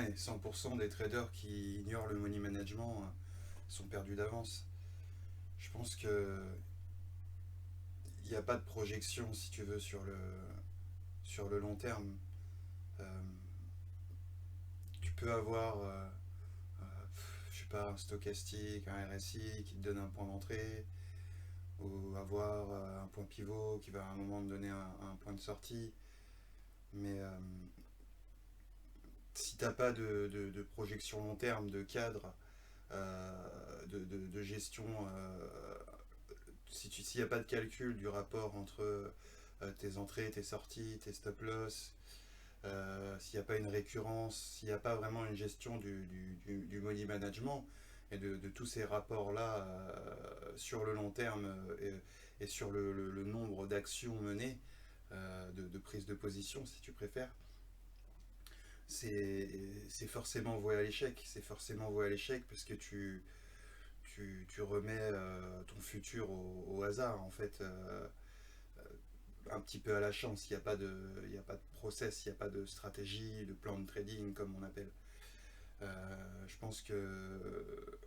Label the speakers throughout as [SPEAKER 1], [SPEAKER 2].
[SPEAKER 1] ouais, 100% des traders qui ignorent le money management sont perdus d'avance. Je pense que il n'y a pas de projection, si tu veux, sur le long terme. Euh, Tu peux avoir, je sais pas, un stochastique, un RSI qui te donne un point d'entrée, ou avoir un point pivot qui va à un moment te donner un point de sortie. Mais si t'as pas de projection long terme, de cadre, de gestion, s'il n'y a pas de calcul du rapport entre tes entrées, tes sorties, tes stop loss, s'il n'y a pas une récurrence, s'il n'y a pas vraiment une gestion du money management et de tous ces rapports-là sur le long terme et sur le nombre d'actions menées, de prise de position si tu préfères, c'est forcément voué à l'échec. C'est forcément voué à l'échec parce que tu remets ton futur au hasard en fait. Un petit peu à la chance, il y a pas de process, il n'y a pas de stratégie, de plan de trading comme on appelle. Je pense que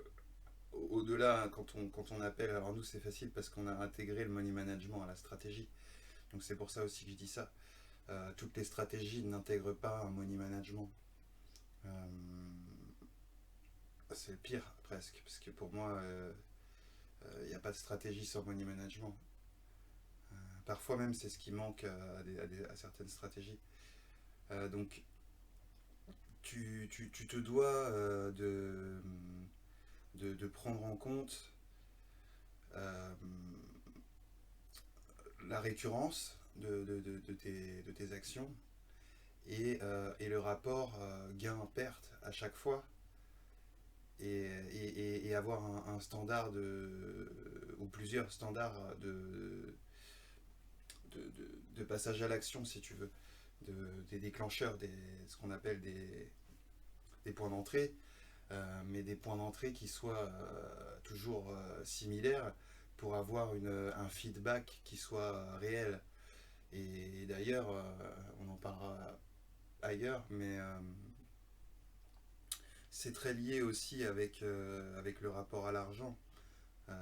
[SPEAKER 1] au-delà, quand on appelle, alors nous c'est facile parce qu'on a intégré le money management à la stratégie. Donc c'est pour ça aussi que je dis ça. Toutes les stratégies n'intègrent pas un money management. Euh, c'est le pire presque, parce que pour moi, il n'y a pas de stratégie sans money management. Parfois même c'est ce qui manque à certaines stratégies. Donc tu te dois de prendre en compte euh, la récurrence de tes actions et le rapport gain-perte à chaque fois et avoir un standard ou plusieurs standards de passage à l'action si tu veux, des déclencheurs, ce qu'on appelle des points d'entrée, mais des points d'entrée qui soient toujours similaires pour avoir un feedback qui soit réel. Et d'ailleurs, on en parlera ailleurs, mais c'est très lié aussi avec le rapport à l'argent. Euh,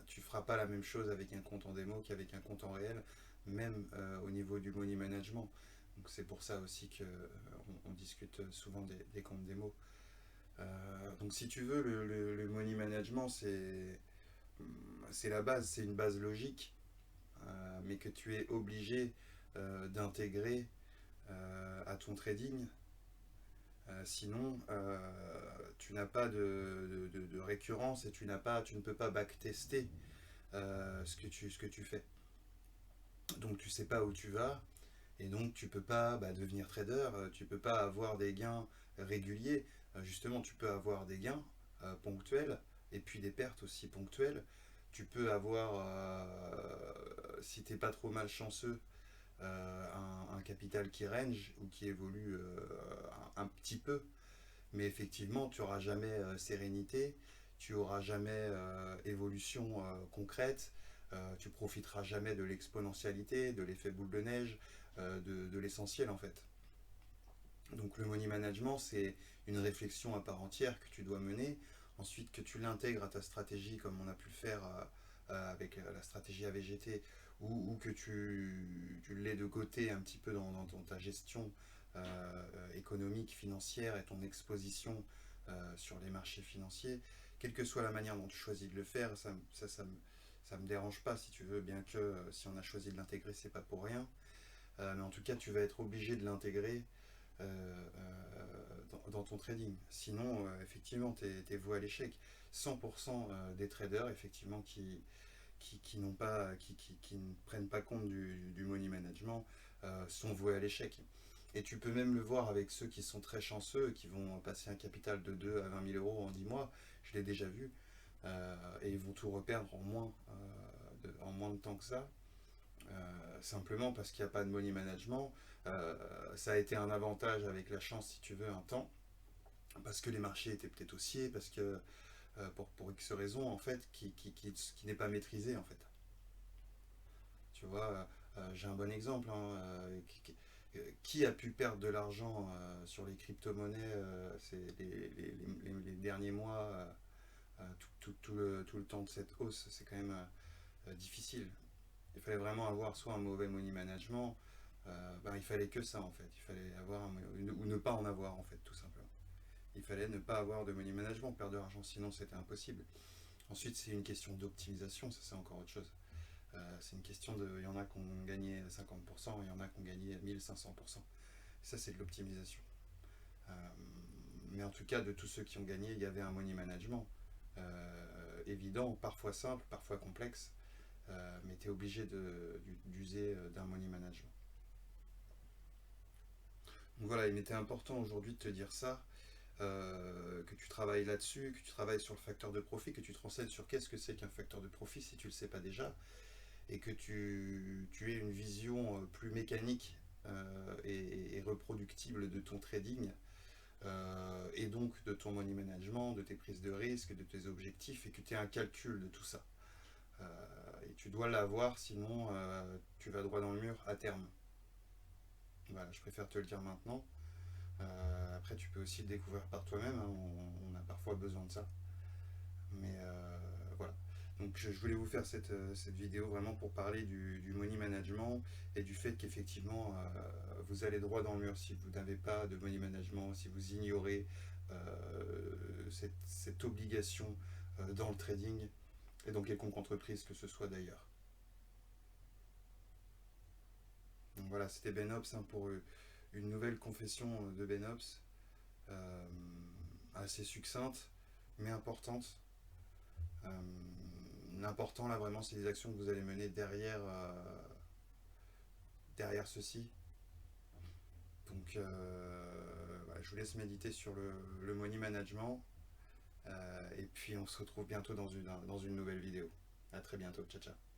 [SPEAKER 1] Tu feras pas la même chose avec un compte en démo qu'avec un compte en réel, même au niveau du money management. Donc c'est pour ça aussi que on discute souvent des comptes démo. Donc si tu veux, le money management, c'est la base, c'est une base logique, mais que tu es obligé d'intégrer à ton trading. Sinon, tu n'as pas de récurrence et tu ne peux pas backtester ce que tu fais. Donc tu sais pas où tu vas et donc tu peux pas devenir trader, tu peux pas avoir des gains réguliers. Justement, tu peux avoir des gains ponctuels et puis des pertes aussi ponctuelles. Tu peux avoir, si t'es pas trop malchanceux, un capital qui range ou qui évolue un petit peu, mais effectivement, tu n'auras jamais sérénité, tu n'auras jamais évolution concrète, tu profiteras jamais de l'exponentialité, de l'effet boule de neige, de l'essentiel en fait. Donc le money management, c'est une réflexion à part entière que tu dois mener, ensuite que tu l'intègres à ta stratégie comme on a pu le faire avec la stratégie AVGT, ou que tu l'aies de côté un petit peu dans ta gestion économique, financière et ton exposition sur les marchés financiers. Quelle que soit la manière dont tu choisis de le faire, ça me dérange pas si tu veux, bien que si on a choisi de l'intégrer, c'est pas pour rien. Mais en tout cas, tu vas être obligé de l'intégrer dans ton trading. Sinon, effectivement, tu es voué à l'échec. 100% des traders, effectivement, qui n'ont pas, qui ne prennent pas compte du money management sont voués à l'échec. Et tu peux même le voir avec ceux qui sont très chanceux, qui vont passer un capital de 2 à 20 000 euros en 10 mois. Je l'ai déjà vu. Et ils vont tout reperdre en moins de temps que ça. Simplement parce qu'il n'y a pas de money management. Ça a été un avantage avec la chance, si tu veux, un temps, parce que les marchés étaient peut-être haussiers, parce que pour X raisons, en fait, qui n'est pas maîtrisé, en fait. Tu vois, j'ai un bon exemple. Hein, qui a pu perdre de l'argent sur les crypto-monnaies les derniers mois, tout le temps de cette hausse, c'est quand même difficile. Il fallait vraiment avoir soit un mauvais money management, il fallait que ça en fait, il fallait avoir ou ne pas en avoir en fait, tout simplement. Il fallait ne pas avoir de money management, perdre de l'argent, sinon c'était impossible. Ensuite, c'est une question d'optimisation, ça c'est encore autre chose. C'est une question de. Il y en a qui ont gagné 50%, il y en a qui ont gagné 1500%. Ça, c'est de l'optimisation. Euh, mais en tout cas, de tous ceux qui ont gagné, il y avait un money management évident, parfois simple, parfois complexe, mais tu es obligé d'user d'un money management. Donc voilà, il m'était important aujourd'hui de te dire ça, que tu travailles là-dessus, que tu travailles sur le facteur de profit, que tu te renseignes sur qu'est-ce que c'est qu'un facteur de profit si tu ne le sais pas déjà, et que tu aies une vision plus mécanique et reproductible de ton trading, et donc de ton money management, de tes prises de risque, de tes objectifs, et que tu aies un calcul de tout ça. Et tu dois l'avoir, sinon tu vas droit dans le mur à terme. Voilà, je préfère te le dire maintenant. Après, tu peux aussi le découvrir par toi-même, hein, on a parfois besoin de ça. Mais voilà. Donc je voulais vous faire cette vidéo vraiment pour parler du money management et du fait qu'effectivement vous allez droit dans le mur si vous n'avez pas de money management, si vous ignorez cette obligation dans le trading et dans quelconque entreprise que ce soit d'ailleurs. Donc voilà, c'était Benops hein, pour une nouvelle confession de Benops, euh, assez succincte mais importante. L'important là vraiment c'est les actions que vous allez mener derrière ceci. Donc voilà, je vous laisse méditer sur le money management et puis on se retrouve bientôt dans une nouvelle vidéo. A très bientôt, ciao ciao.